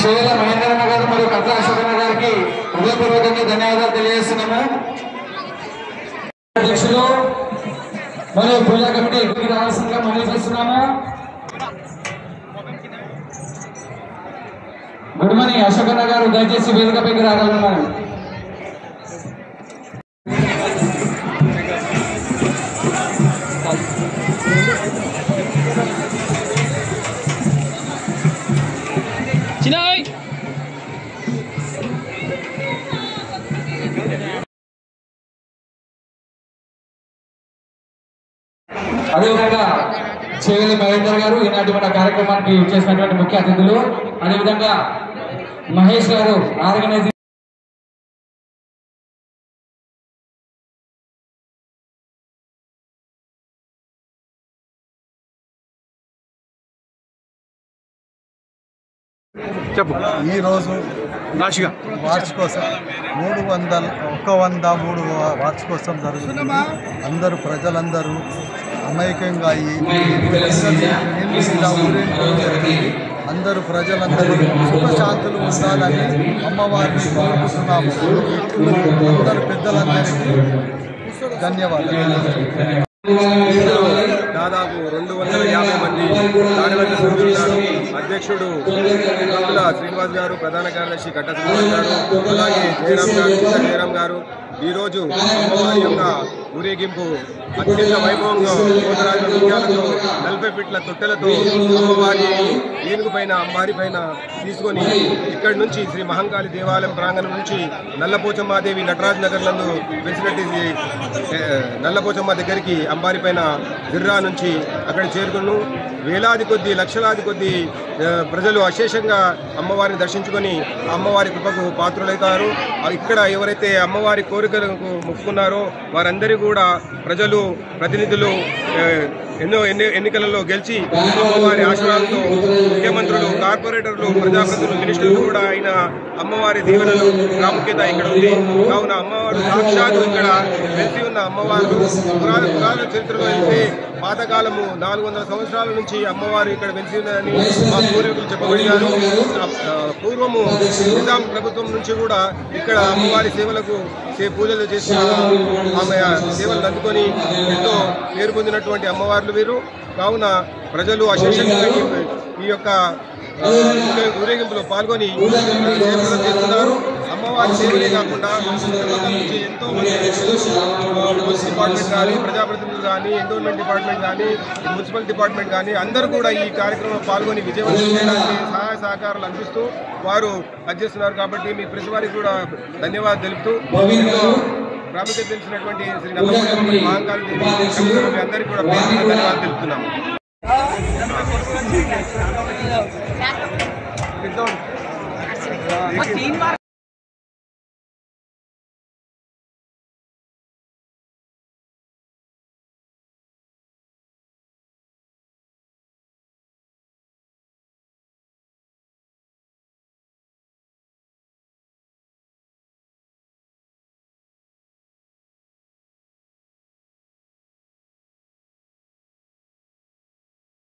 చేయాల మహేంద్రన్న గారు మరియు కట్ల అశోకన్న గారికి హృదయపూర్వకంగా ధన్యవాదాలు తెలియజేస్తున్నాము. అధ్యక్షులు మరియు పూజా కమిటీ రావాల్సిందిగా మనవి చేస్తున్నాము. గుడిమని అశోకన్న గారు దయచేసి వేదికపైకి రాగలన్నారు. అదేవిధంగా చేవెళ్ళ మహేందర్ గారు ఈనాటి మన కార్యక్రమానికి చేసినటువంటి ముఖ్య అతిథులు, అదేవిధంగా మహేష్ గారు ఆర్గనైజింగ్ ఈరోజు వార్షికోత్సవం 103 వార్షికోత్సవం జరుగుతుంది. అందరూ ప్రజలందరూ అమాయకంగా అయ్యి అందరూ ప్రజలందరూ సుఖశాంతులు ఉండాలని అమ్మవారిని కోరుకుంటున్నాము. అందరు పెద్దలందరికీ ధన్యవాదాలు. దాదాపు 250 మంది కార్యవర్గ సభ్యులు, అధ్యక్షుడు శ్రీనివాస్ గారు, ప్రధాన కార్యదర్శి కట్ట శ్రీనివాస్ గారు, అలాగే జయరాం గారు ఈరోజు అమ్మవారి యొక్క ఊరేగింపు అత్యంత వైభవంగా కోటరాజ విద్యాలతో 40 ఫీట్ల తొట్టెలతో అమ్మవారి ఏనుగు పైన అంబారి పైన తీసుకొని ఇక్కడి నుంచి శ్రీ మహంకాళి దేవాలయం ప్రాంగణం నుంచి నల్లపోచమ్మాదేవి నటరాజ్ నగర్ నందు వెలిసినట్టు నల్లపోచమ్మ దగ్గరికి అంబారి పైన జిర్రా నుంచి అక్కడ చేరుకును. వేలాది కొద్ది లక్షలాది కొద్ది ప్రజలు అశేషంగా అమ్మవారిని దర్శించుకొని అమ్మవారి కృపకు పాత్రులవుతారు. ఇక్కడ ఎవరైతే అమ్మవారి కోరికలకు మొక్కుకున్నారో వారందరూ కూడా ప్రజలు, ప్రతినిధులు ఎన్నో ఎన్నికలలో గెలిచి అమ్మవారి ఆశీర్వాదంతో ముఖ్యమంత్రులు, కార్పొరేటర్లు, ప్రజాప్రతినిధులు, మినిస్టర్లు కూడా అయిన అమ్మవారి దీవెనలు ప్రాముఖ్యత ఇక్కడ ఉంది. కావున అమ్మవారు సాక్షాత్తు ఇక్కడ వెలిసి ఉన్న అమ్మవారు పురాణ చరిత్రలో అయితే పాతకాలము 400 సంవత్సరాల నుంచి అమ్మవారు ఇక్కడ వెలిసి ఉన్నదని మా పూర్వీకులు చెప్పబడినారు. పూర్వము నిజాం ప్రభుత్వం నుంచి కూడా ఇక్కడ అమ్మవారి సేవలకు పూజలు చేసి ఆమె సేవలు అందుకొని ఎంతో పేరు పొందినటువంటి అమ్మవార్లు వీరు. కావున ప్రజలు అశేషంగా ఈ యొక్క ఊరేగింపులో పాల్గొని సేవలు చేస్తున్నారు. అమ్మవారి సేవలే కాకుండా నుంచి ఎంతో మంది పోలీస్ డిపార్ట్మెంట్ కానీ, ప్రజాప్రతినిధులు కానీ, ఎండోమెంట్ డిపార్ట్మెంట్ కానీ, మున్సిపల్ డిపార్ట్మెంట్ కానీ అందరూ కూడా ఈ కార్యక్రమంలో పాల్గొని విజయవంతం చేయడానికి సహాయ సహకారాలు అందిస్తూ వారు పనిచేస్తున్నారు. కాబట్టి మీ ప్రెస్ వారికి కూడా ధన్యవాదాలు తెలుపుతూ ప్రాముఖ్యత తెలిసినటువంటి శ్రీ నల్లపోచమ్మ మహంకాళి దేవి అందరికీ కూడా ధన్యవాదాలు తెలుపుతున్నాము. तीन बार